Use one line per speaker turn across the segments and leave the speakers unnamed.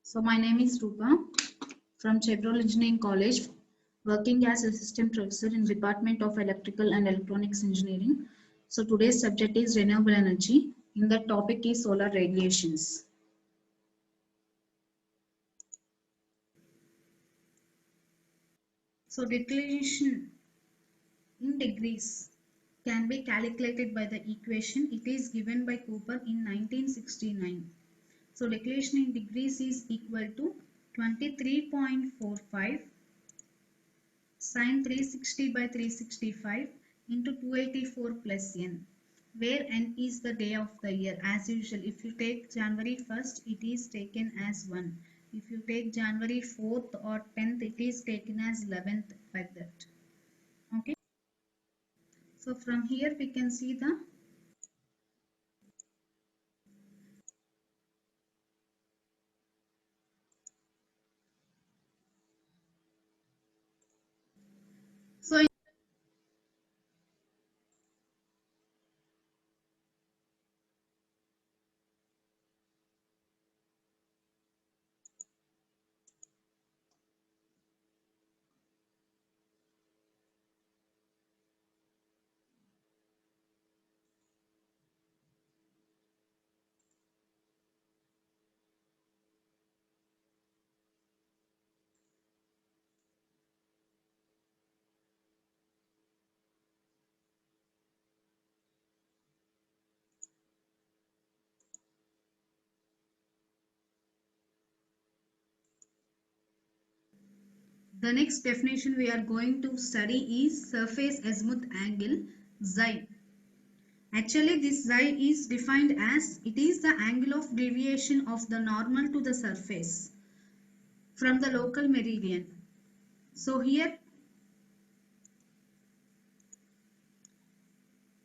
So my name is Rupa from Chevron Engineering College, working as assistant professor in Department of Electrical and Electronics Engineering. So today's subject is renewable energy. In that topic is solar radiations. So declination in degrees can be calculated by the equation. It is given by Cooper in 1969. So declination in degrees is equal to 23.45 sin 360 by 365 into 284 plus n, where n is the day of the year. As usual, if you take January 1st, it is taken as 1. If you take January 4th or 10th, it is taken as 11th, like that. Okay. So from here we can see the so the next definition we are going to study is surface azimuth angle, xi. Actually, this xi is defined as it is the angle of deviation of the normal to the surface from the local meridian. So here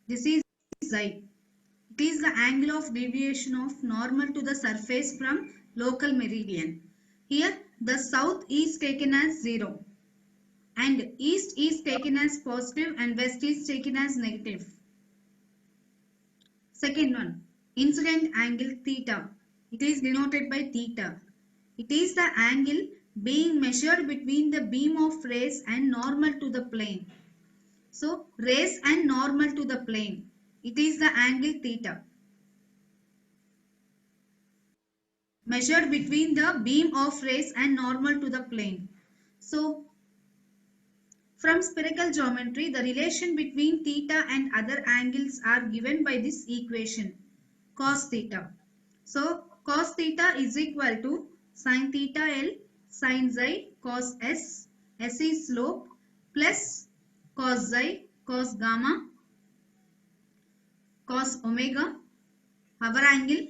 this is xi. It is the angle of deviation of normal to the surface from local meridian. Here the south is taken as 0 and east is taken as positive and west is taken as negative. Second one, incident angle theta. It is denoted by theta. It is the angle being measured between the beam of rays and normal to the plane. So, rays and normal to the plane. It is the angle theta. Measured between the beam of rays and normal to the plane. So, from spherical geometry, the relation between theta and other angles are given by this equation, cos theta. So, cos theta is equal to sin theta L sin xi cos S, S is slope, plus cos xi cos gamma cos omega, our angle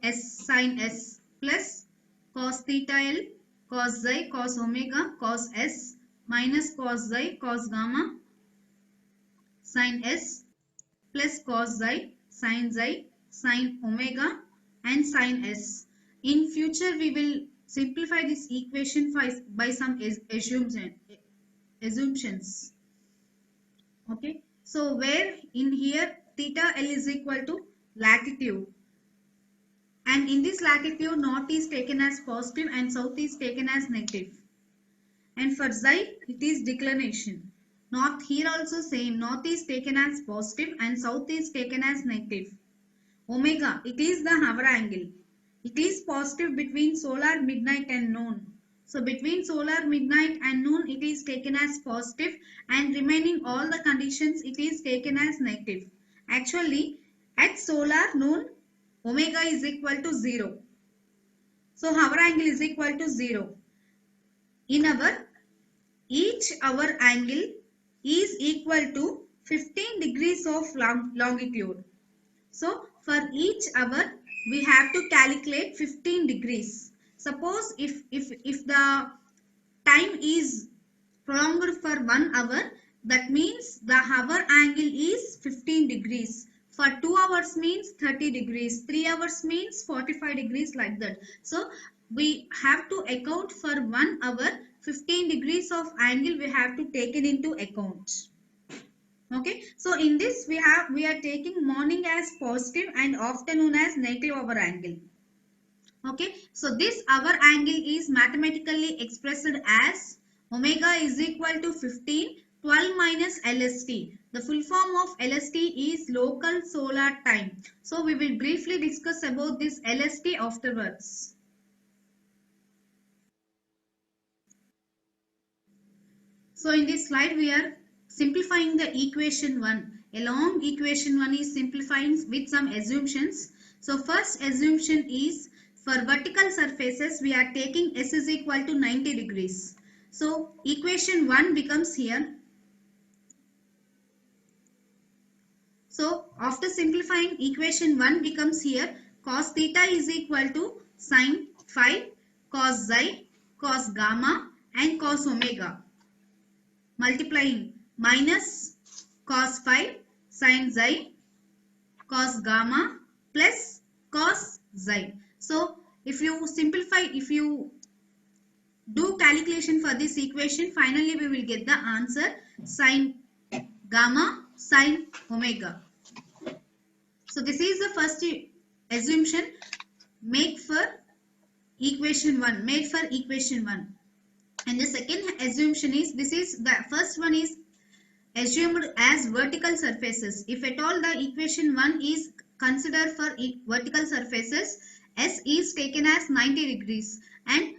S sin S, plus cos theta L cos xi cos omega cos S minus cos xi cos gamma sin S, plus cos xi sin omega and sin S. In future we will simplify this equation by some assumptions. Okay. So where in here theta L is equal to latitude, and in this latitude north is taken as positive and south is taken as negative. And for xi it is declination. North here also same, north is taken as positive and south is taken as negative. Omega, it is the hour angle. It is positive between solar midnight and noon. So between solar midnight and noon it is taken as positive, and remaining all the conditions it is taken as negative. Actually at solar noon omega is equal to 0. So hour angle is equal to 0. In our each hour angle is equal to 15 degrees of longitude. So for each hour we have to calculate 15 degrees. Suppose if the time is prolonged for 1 hour, that means the hour angle is 15 degrees. For 2 hours means 30 degrees, 3 hours means 45 degrees, like that. So we have to account for 1 hour 15 degrees of angle we have to take it into account. Okay, so in this we are taking morning as positive and afternoon as negative hour angle. Okay, so this our angle is mathematically expressed as omega is equal to 15, 12 minus LST. The full form of LST is local solar time. So we will briefly discuss about this LST afterwards. So in this slide we are simplifying the equation 1. A long equation 1 is simplifying with some assumptions. So first assumption is for vertical surfaces we are taking S is equal to 90 degrees. So equation 1 becomes here. So after simplifying, equation 1 becomes here cos theta is equal to sin phi, cos xi, cos gamma and cos omega, multiplying minus cos phi, sin xi, cos gamma plus cos xi. So if you simplify, if you do calculation for this equation, finally we will get the answer sin gamma sin omega. So this is the first assumption made for equation 1, and the second assumption is, this is the first one is assumed as vertical surfaces. If at all the equation 1 is considered for vertical surfaces, S is taken as 90 degrees, and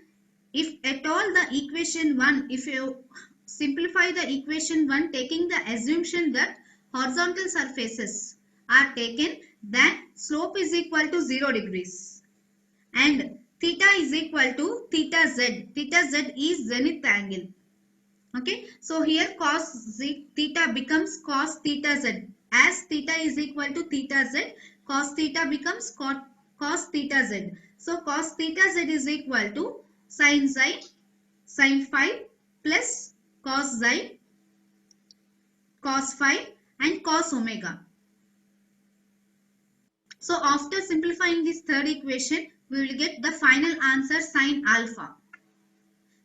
if at all the equation 1, if you simplify the equation 1 taking the assumption that horizontal surfaces are taken, then slope is equal to 0 degrees and theta is equal to theta z. Theta z is zenith angle. Okay, so here cos z, theta becomes cos theta z. As theta is equal to theta z, cos theta becomes cos theta z. So cos theta z is equal to sin xi, sin phi plus cos xi, cos phi and cos omega. So after simplifying this third equation, we will get the final answer sin alpha.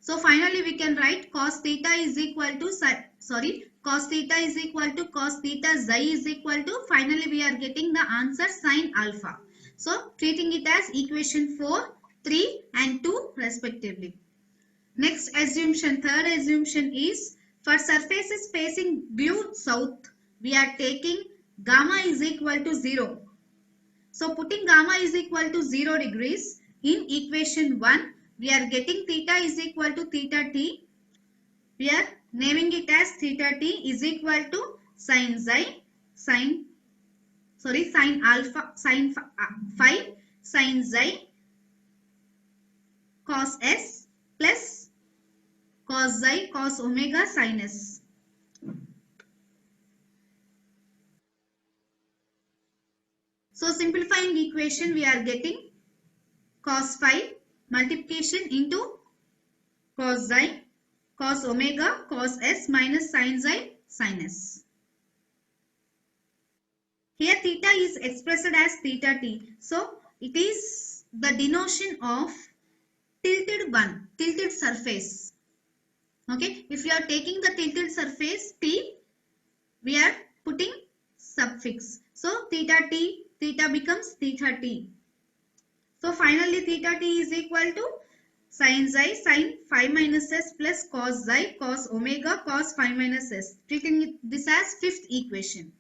So finally we can write cos theta is equal to cos theta is equal to cos theta xi is equal to, finally we are getting the answer sin alpha. So treating it as equation 4, 3 and 2 respectively. Next assumption, third assumption is for surfaces facing due south, we are taking gamma is equal to 0. So putting gamma is equal to 0 degrees in equation 1, we are getting theta is equal to theta t. We are naming it as theta t is equal to sin xi, sin alpha, sin phi, sin xi, cos s plus cos xi, cos omega, sin s. So simplifying equation, we are getting cos phi multiplication into cos xi, cos omega, cos s minus sin xi, sin s. Here theta is expressed as theta t. So it is the denotation of tilted surface. Okay, if you are taking the tilted surface t, we are putting suffix. So theta t, theta becomes theta t. So finally theta t is equal to sin xi, sin phi minus s plus cos xi, cos omega, cos phi minus s. Treating this as fifth equation.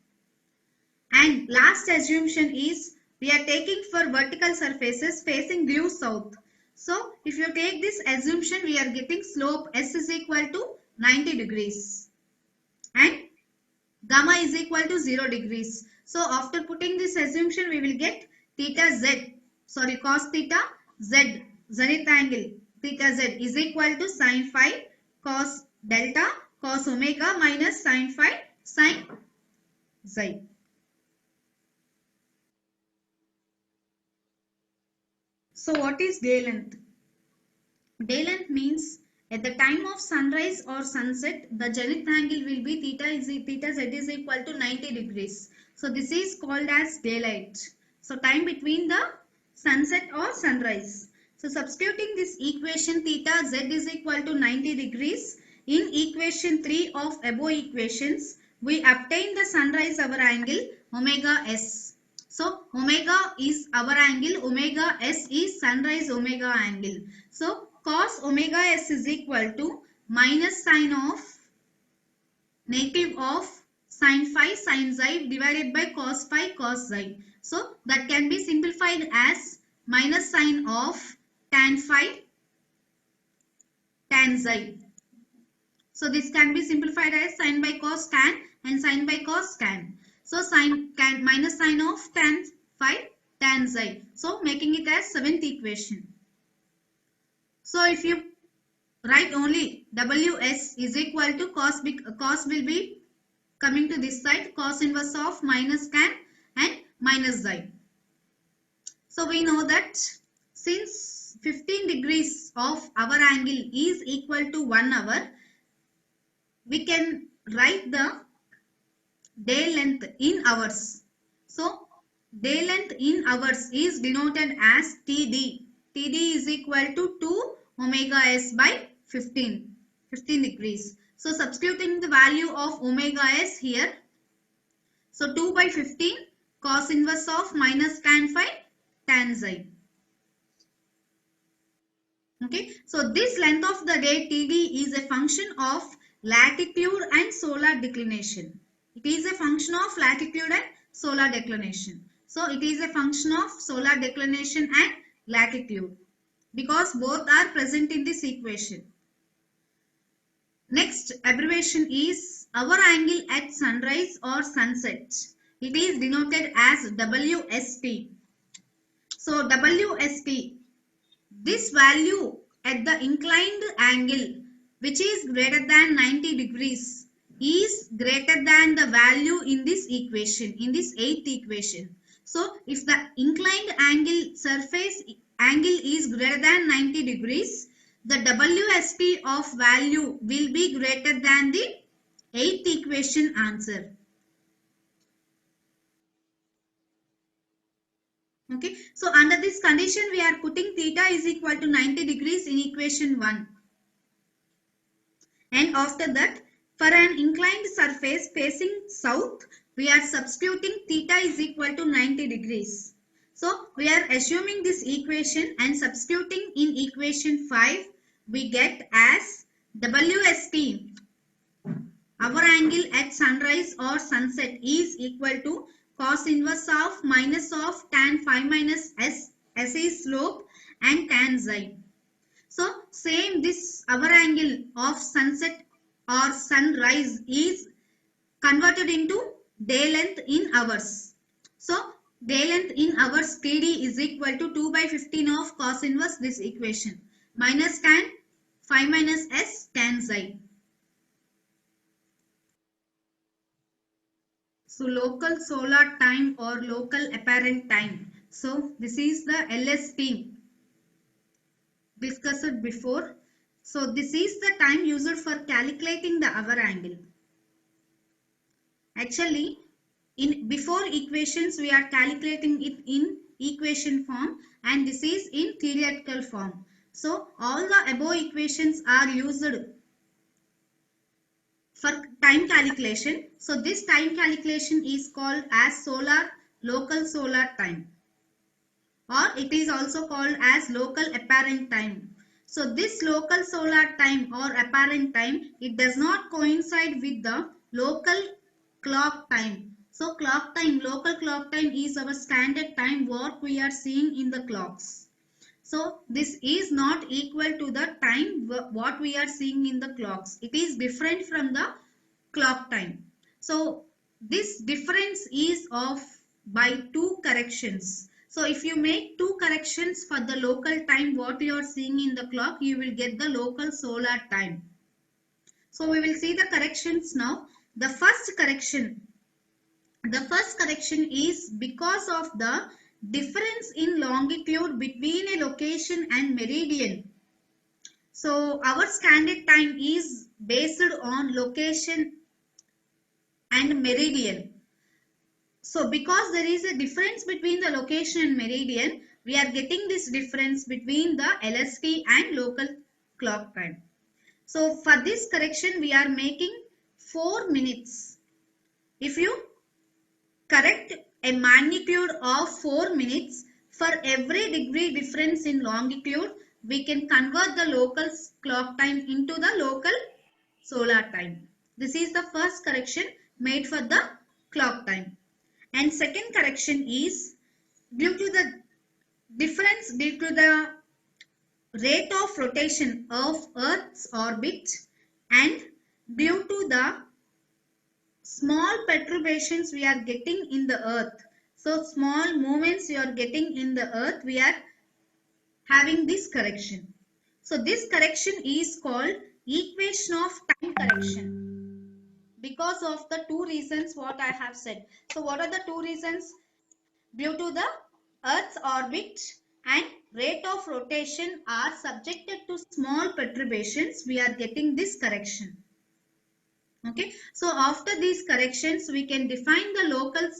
And last assumption is we are taking for vertical surfaces facing due south. So if you take this assumption, we are getting slope s is equal to 90 degrees and gamma is equal to 0 degrees. So after putting this assumption, we will get theta z, cos theta z, zenith angle theta z is equal to sin phi cos delta cos omega minus sin phi sin xi. So what is day length? Day length means at the time of sunrise or sunset, the zenith angle will be theta z is equal to 90 degrees. So this is called as daylight. So time between the sunset or sunrise. So substituting this equation theta z is equal to 90 degrees in equation 3 of above equations, we obtain the sunrise hour angle omega s. So omega is our angle, omega s is sunrise omega angle. So cos omega s is equal to minus sine of negative of sine phi sin xi divided by cos phi cos xi. So that can be simplified as minus sine of tan phi tan xi. So this can be simplified as sin by cos tan and sin by cos tan. So sin can minus sine of tan phi tan xi. So making it as seventh equation. So if you write only Ws is equal to cos will be coming to this side, cos inverse of minus tan and minus xi. So we know that since 15 degrees of our angle is equal to 1 hour, we can write the day length in hours. So day length in hours is denoted as TD. TD is equal to 2 omega s by 15 degrees. So substituting the value of omega s here. So 2 by 15 cos inverse of minus tan phi tan xi. Okay, so this length of the day TD is a function of latitude and solar declination. It is a function of latitude and solar declination. So it is a function of solar declination and latitude because both are present in this equation. Next abbreviation is our angle at sunrise or sunset. It is denoted as WST. So WST, this value at the inclined angle which is greater than 90 degrees is greater than the value in this equation, in this 8th equation. So if the inclined angle surface angle is greater than 90 degrees, the WST of value will be greater than the 8th equation answer. Okay, so under this condition we are putting theta is equal to 90 degrees in equation 1. And after that, for an inclined surface facing south, we are substituting theta is equal to 90 degrees. So we are assuming this equation and substituting in equation 5, we get as WST, our angle at sunrise or sunset, is equal to cos inverse of minus of tan phi minus s, s is slope, and tan xi. So same this our angle of sunset or sunrise is converted into day length in hours. So day length in hours TD is equal to 2 by 15 of cos inverse this equation minus tan phi minus s tan xi. So local solar time or local apparent time. So this is the LST discussed before. So this is the time used for calculating the hour angle. Actually, in before equations we are calculating it in equation form and this is in theoretical form. So all the above equations are used for time calculation. So this time calculation is called as local solar time, or it is also called as local apparent time. So this local solar time or apparent time, it does not coincide with the local clock time. So local clock time is our standard time what we are seeing in the clocks. So this is not equal to the time what we are seeing in the clocks. It is different from the clock time. So this difference is of by two corrections. So if you make two corrections for the local time what you are seeing in the clock, you will get the local solar time. So we will see the corrections now. The first correction is because of the difference in longitude between a location and meridian. So our standard time is based on location and meridian. So because there is a difference between the location and meridian, we are getting this difference between the LST and local clock time. So for this correction we are making 4 minutes. If you correct a magnitude of 4 minutes. For every degree difference in longitude, we can convert the local clock time into the local solar time. This is the first correction made for the clock time. And second correction is due to the difference due to the rate of rotation of Earth's orbit and due to the small perturbations we are getting in the Earth. So small movements you are getting in the Earth, we are having this correction. So this correction is called equation of time correction because of the two reasons what I have said. So what are the two reasons? Due to the Earth's orbit and rate of rotation are subjected to small perturbations, we are getting this correction. Okay, so after these corrections, we can define the local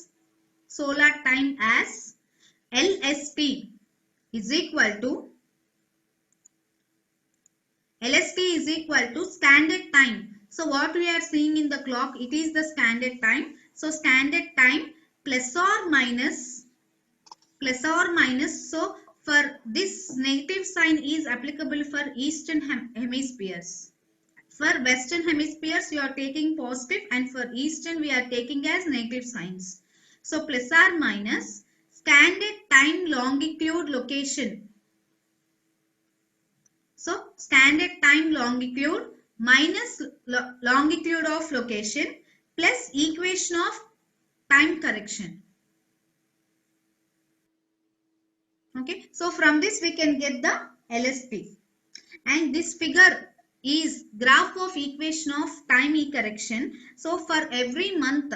solar time as LST is equal to standard time. So what we are seeing in the clock, it is the standard time. So standard time plus or minus. So for this negative sign is applicable for eastern hemispheres. For western hemispheres you are taking positive and for eastern we are taking as negative signs. So plus or minus standard time longitude location. So standard time longitude minus longitude of location plus equation of time correction. Okay, so from this we can get the LST. And this figure is graph of equation of time correction. So for every month,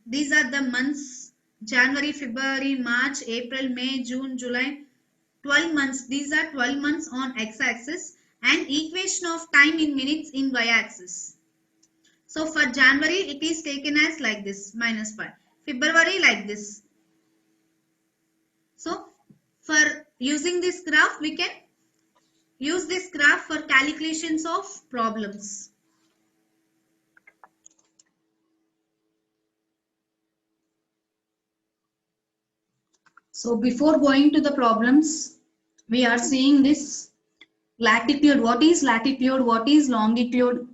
these are the months: January, February, March, April, May, June, July, 12 months. These are 12 months on x-axis and equation of time in minutes in y-axis. So for January it is taken as like this, -5. February like this. So for using this graph we can use this graph for calculations of problems. So before going to the problems, we are seeing this latitude. What is latitude? What is longitude?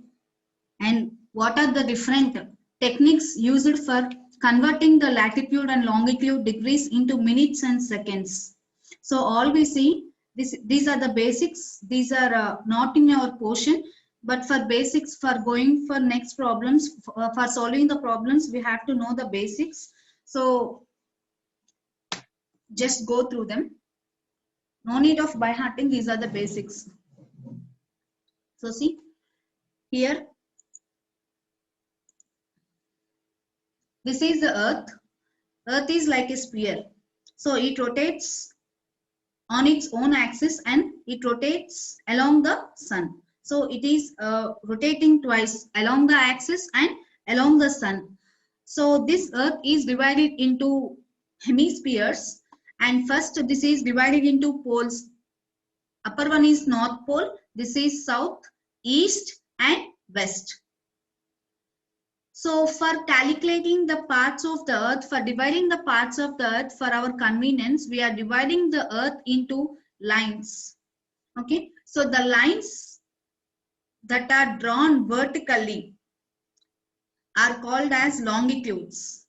And what are the different techniques used for converting the latitude and longitude degrees into minutes and seconds? So all we see, these are the basics. These are not in our portion, but for basics, for going for next problems, for solving the problems, we have to know the basics. So just go through them. No need of by hearting, these are the basics. So see, here, this is the Earth. Earth is like a sphere. So it rotates on its own axis and it rotates along the sun. So it is rotating twice along the axis and along the sun. So this Earth is divided into hemispheres, and first this is divided into poles. Upper one is North Pole, this is South, East and West. So for calculating the parts of the Earth, for dividing the parts of the Earth for our convenience, we are dividing the Earth into lines. Okay, so the lines that are drawn vertically are called as longitudes,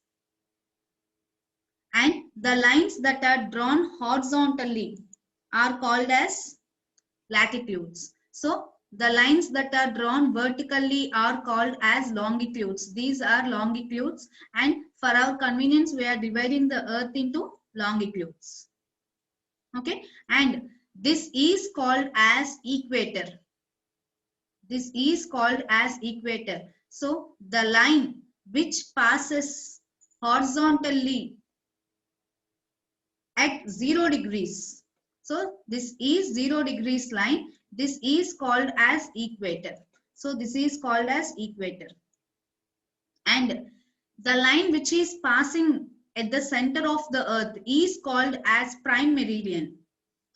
and the lines that are drawn horizontally are called as latitudes. So the lines that are drawn vertically are called as longitudes. These are longitudes, and for our convenience we are dividing the Earth into longitudes. Okay, and this is called as equator. This is called as equator. So the line which passes horizontally at 0 degrees. So this is 0 degrees line. This is called as equator. So this is called as equator. And the line which is passing at the center of the Earth is called as prime meridian.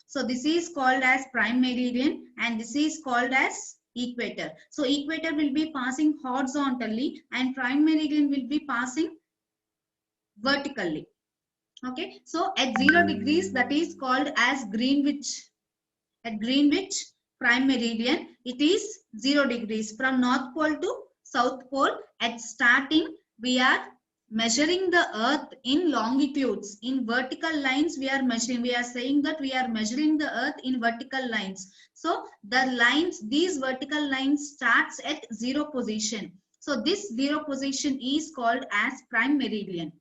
So this is called as prime meridian and this is called as equator. So equator will be passing horizontally and prime meridian will be passing vertically. Okay, so at 0 degrees, that is called as Greenwich. At Greenwich prime meridian, it is 0 degrees from North Pole to South Pole. At starting, we are measuring the earth in longitudes. In vertical lines, we are measuring. We are saying that we are measuring the earth in vertical lines. So the lines, these vertical lines starts at 0 position. So this 0 position is called as prime meridian.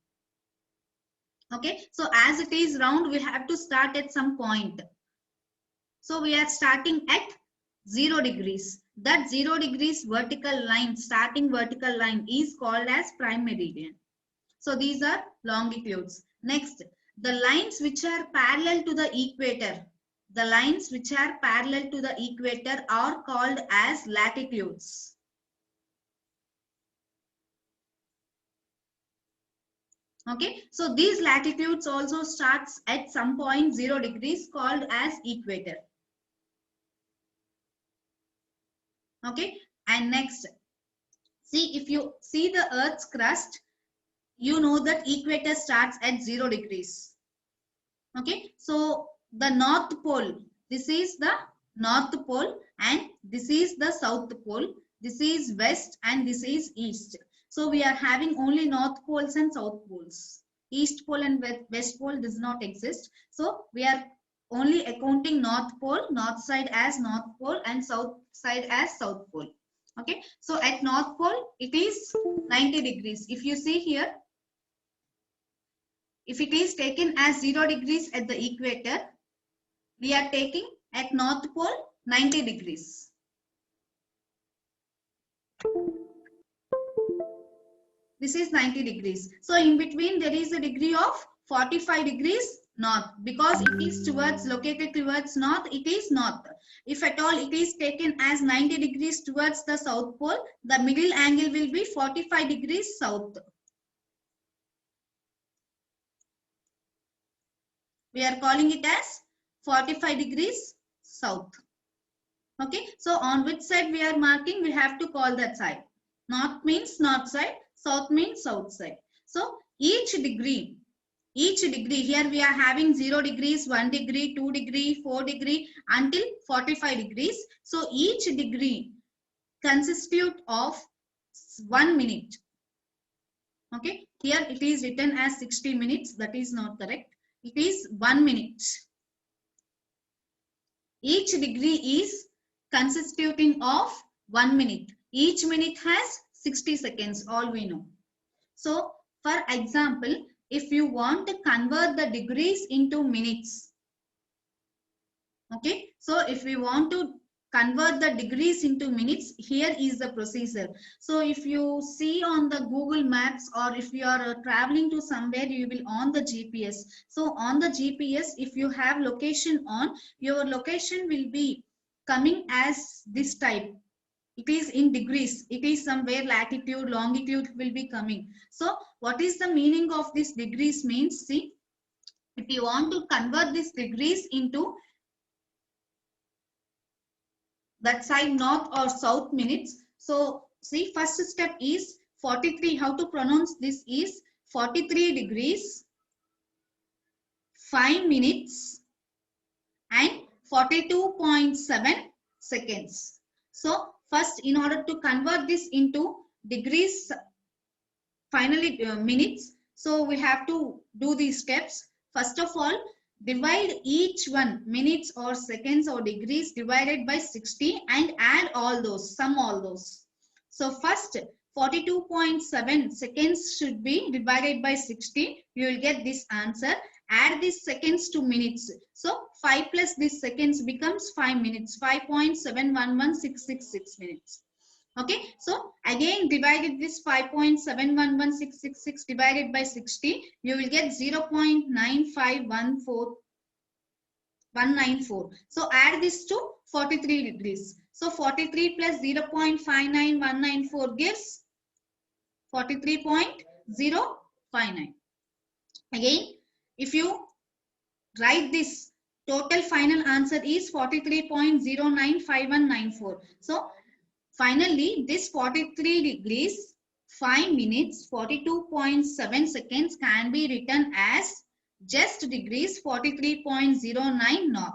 Okay, so as it is round, we have to start at some point. So we are starting at 0 degrees. That 0 degrees vertical line, starting vertical line is called as prime meridian. So these are longitudes. Next, the lines which are parallel to the equator. The lines which are parallel to the equator are called as latitudes. Okay, so these latitudes also starts at some point 0 degrees called as equator. Okay, and next, see, if you see the earth's crust, you know that equator starts at 0 degrees. Okay, so the north pole, this is the north pole and this is the south pole, this is west and this is east. So we are having only north poles and south poles. East pole and west pole does not exist. So we are only accounting north pole, north side as north pole and south side as south pole. Okay, so at north pole it is 90 degrees. If you see here, if it is taken as 0 degrees at the equator, we are taking at north pole 90 degrees. This is 90 degrees. So in between there is a degree of 45 degrees north, because it is towards, located towards north, it is north. If at all it is taken as 90 degrees towards the south pole, the middle angle will be 45 degrees south. We are calling it as 45 degrees south. Okay, so on which side we are marking, we have to call that side. North means north side, south means south side. So each degree, here we are having 0 degrees, 1 degree, 2 degree, 4 degree until 45 degrees. So each degree constitute of 1 minute. Okay, here it is written as 60 minutes. That is not correct. It is 1 minute. Each degree is constituting of 1 minute. Each minute has 60 seconds, all we know. So, for example, if you want to convert the degrees into minutes, okay, so if we want to convert the degrees into minutes, here is the procedure. So if you see on the Google Maps, or if you are traveling to somewhere, you will on the GPS. So on the GPS, if you have location on, your location will be coming as this type. It is in degrees. It is somewhere latitude, longitude will be coming. So what is the meaning of this degrees means? See, if you want to convert these degrees into that side north or south minutes. So see, first step is 43. How to pronounce this is 43 degrees, 5 minutes and 42.7 seconds. So first, in order to convert this into degrees, finally minutes, so we have to do these steps. First of all, divide each one, minutes or seconds or degrees, divided by 60 and add all those, sum all those. So first, 42.7 seconds should be divided by 60. You will get this answer. Add these seconds to minutes. So 5 plus these seconds becomes 5 minutes. 5.711666 minutes. Okay, so again divided this 5.711666 divided by 60, you will get 0.9514194. So add this to 43 degrees. So 43 plus 0.59194 gives 43.059. Again, if you write this, total final answer is 43.095194. So finally, this 43 degrees, 5 minutes, 42.7 seconds can be written as just degrees 43.09 north.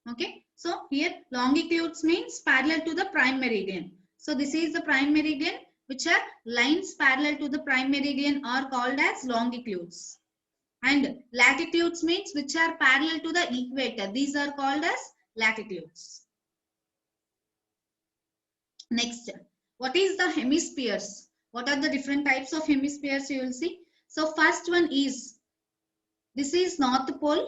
Okay, so here longitudes means parallel to the prime meridian. So this is the prime meridian, which are lines parallel to the prime meridian are called as longitudes. And latitudes means which are parallel to the equator. These are called as latitudes. Next, what is the hemispheres? What are the different types of hemispheres you will see? So first one is, this is North Pole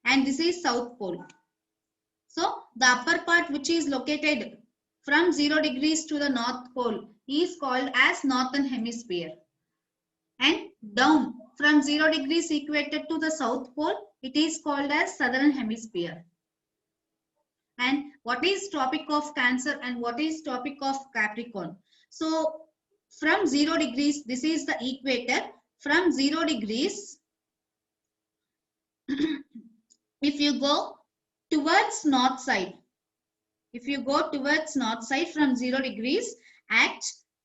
and this is South Pole. So the upper part which is located from 0 degrees to the North Pole is called as Northern Hemisphere. And down from 0 degrees equator to the South Pole, it is called as Southern Hemisphere. And what is Tropic of Cancer and what is Tropic of Capricorn? So from 0 degrees, this is the equator. From 0 degrees, if you go towards north side, from 0 degrees at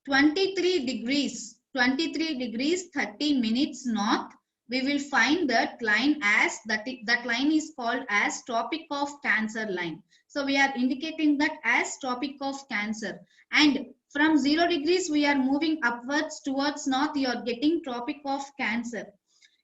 23 degrees 30 minutes north, we will find that line as that line is called as Tropic of Cancer line. So we are indicating that as Tropic of Cancer. And from 0 degrees we are moving upwards towards north, you are getting Tropic of Cancer.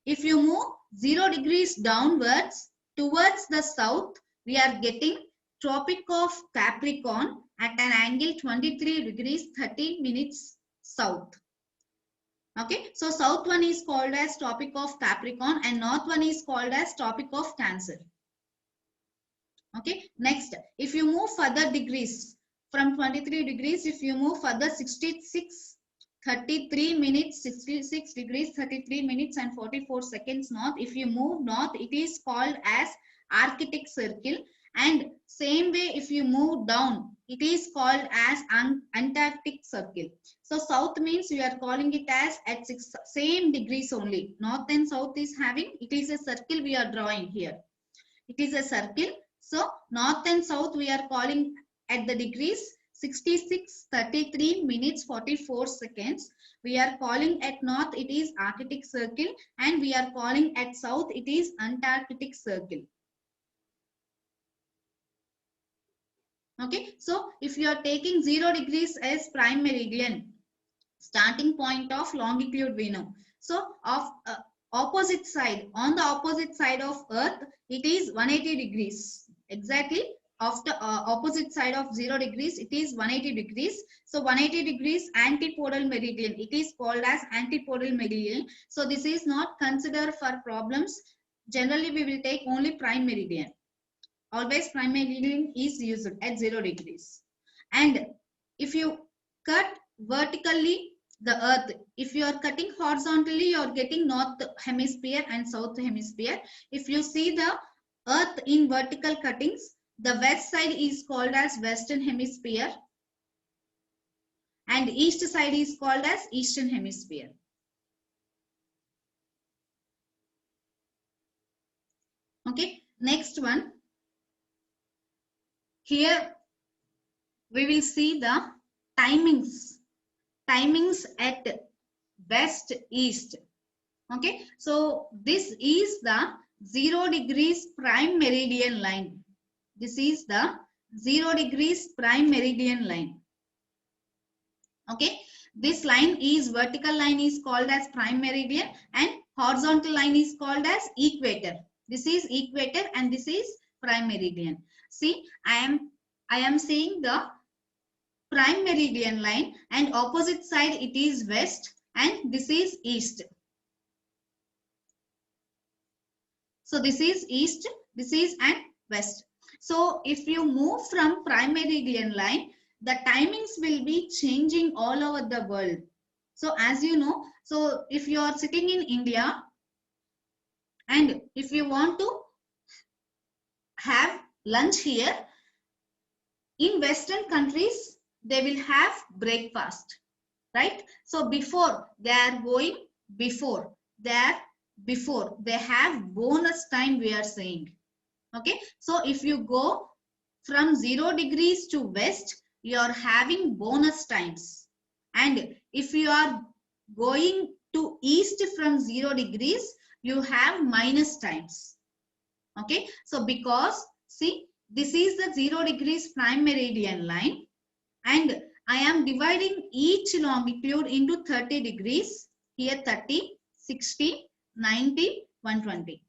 If you move 0 degrees downwards towards the south, we are getting Tropic of Capricorn at an angle 23 degrees 30 minutes south. Okay, so south one is called as Tropic of Capricorn and north one is called as Tropic of Cancer. Okay, next, if you move further degrees from 23 degrees, if you move further 33 minutes, 66 degrees, 33 minutes and 44 seconds north. If you move north, it is called as Arctic Circle. And same way, if you move down, it is called as Antarctic Circle. So south means we are calling it as at same degrees only. North and south is having, it is a circle we are drawing here. It is a circle. So north and south we are calling at the degrees 66, 33 minutes, 44 seconds. We are calling at north, it is Arctic Circle, and we are calling at south, it is Antarctic Circle. Okay, so if you are taking 0 degrees as prime meridian, starting point of longitude we know. So of opposite side, on the opposite side of Earth, it is 180 degrees. Exactly of the opposite side of 0 degrees, it is 180 degrees. So 180 degrees antipodal meridian, it is called as antipodal meridian. So this is not considered for problems. Generally we will take only prime meridian. Always prime meridian is used at 0 degrees. And if you cut vertically the earth, if you are cutting horizontally, you are getting north hemisphere and south hemisphere. If you see the earth in vertical cuttings, the west side is called as western hemisphere and east side is called as eastern hemisphere. Okay, next one. Here we will see the timings at west east. Okay, so this is the 0 degrees prime meridian line. This is the 0 degrees prime meridian line. Okay, this line is vertical line is called as prime meridian and horizontal line is called as equator. This is equator and this is prime meridian. See, I am saying the prime meridian line and opposite side it is west and this is east. So this is east, this is and west. So if you move from prime meridian line, the timings will be changing all over the world. So as you know, so if you are sitting in India and if you want to have lunch here, in Western countries, they will have breakfast, right? So before they are going, before they have bonus time, we are saying. Okay, so if you go from 0 degrees to west, you are having bonus times. And if you are going to east from 0 degrees, you have minus times. Okay, so because see, this is the 0 degrees prime meridian line, and I am dividing each longitude into 30 degrees. Here 30, 60, 90, 120.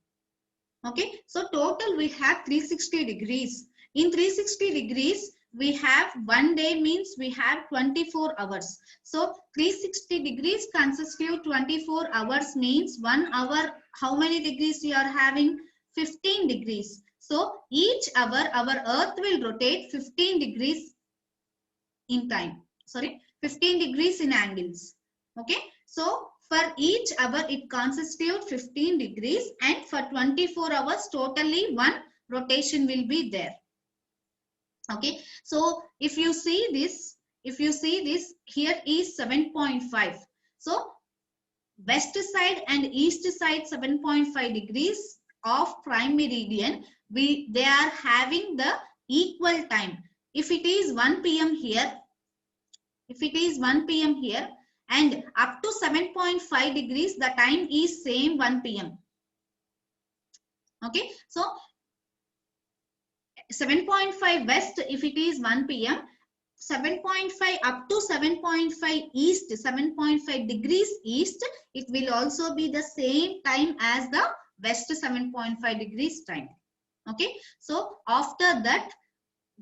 Okay, so total we have 360 degrees. In 360 degrees, we have one day means we have 24 hours. So 360 degrees constitute 24 hours means 1 hour. How many degrees we are having? 15 degrees. So each hour our earth will rotate 15 degrees in time. Sorry, 15 degrees in angles. Okay, so for each hour it constitutes 15 degrees, and for 24 hours totally one rotation will be there. Okay, so if you see this, here is 7.5. So west side and east side 7.5 degrees of prime meridian, they are having the equal time. If it is 1 p.m. here, and up to 7.5 degrees, the time is same 1 p.m. Okay, so 7.5 west, if it is 1 p.m., 7.5 up to 7.5 east, 7.5 degrees east, it will also be the same time as the west 7.5 degrees time. Okay, so after that,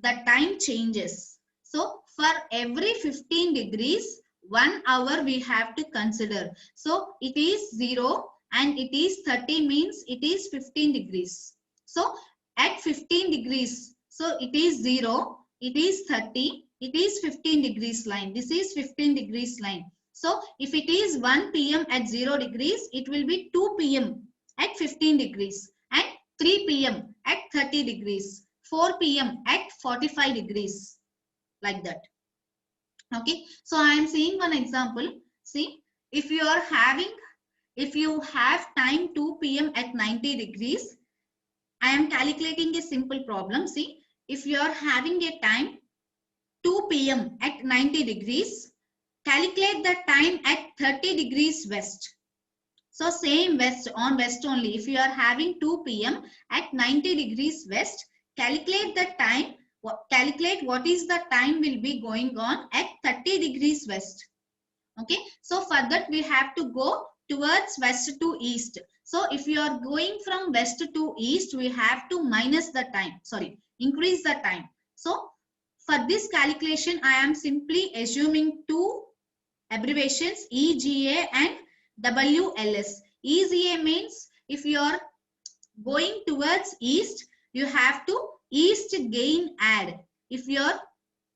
the time changes. So for every 15 degrees, 1 hour we have to consider. So it is 0 and it is 30 means it is 15 degrees. So at 15 degrees, so it is 0, it is 30, it is 15 degrees line. This is 15 degrees line. So if it is 1 p.m. at 0 degrees, it will be 2 p.m. at 15 degrees and 3 p.m. at 30 degrees. 4 p.m. at 45 degrees, like that. Okay, so I am seeing one example. See, if you have time 2 p.m. at 90 degrees, I am calculating a simple problem. See, if you are having a time 2 p.m. at 90 degrees, calculate the time at 30 degrees west. So same west, on west only. If you are having 2 p.m. at 90 degrees west, calculate the time, calculate what is the time will be going on at 30 degrees west. Okay, so for that we have to go towards west to east. So if you are going from west to east, we have to minus the time, sorry, increase the time. So for this calculation, I am simply assuming two abbreviations, EGA and WLS. EGA means if you are going towards east, you have to east gain add. If you are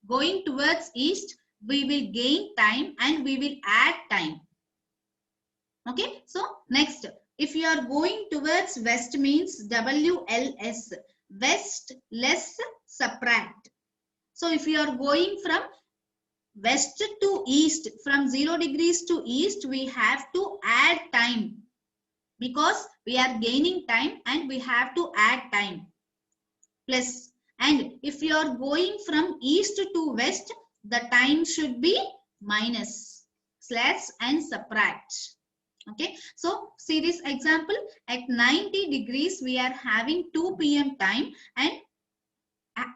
going towards east, we will gain time and we will add time. Okay, so next, if you are going towards west means WLS, west less subtract. So if you are going from west to east, from 0 degrees to east, we have to add time because we are gaining time and we have to add time plus. And if you are going from east to west, the time should be minus, slash and subtract. Okay, so see this example. At 90 degrees we are having 2 p.m. time, and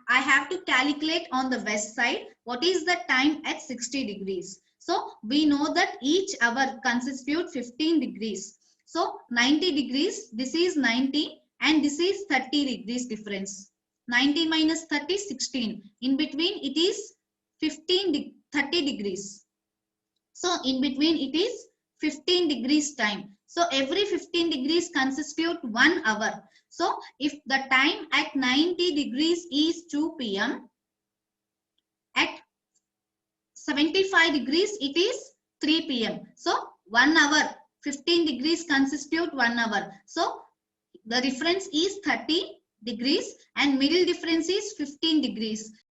I have to calculate on the west side what is the time at 60 degrees. So we know that each hour constitutes 15 degrees. So 90 degrees, this is 90 and this is 30 degrees difference. 90 minus 30, 16. In between it is 30 degrees. So in between it is 15 degrees time. So every 15 degrees constitute 1 hour. So if the time at 90 degrees is 2 p.m., at 75 degrees it is 3 p.m. So 1 hour, 15 degrees constitute 1 hour. So the difference is 30 degrees and middle difference is 15 degrees.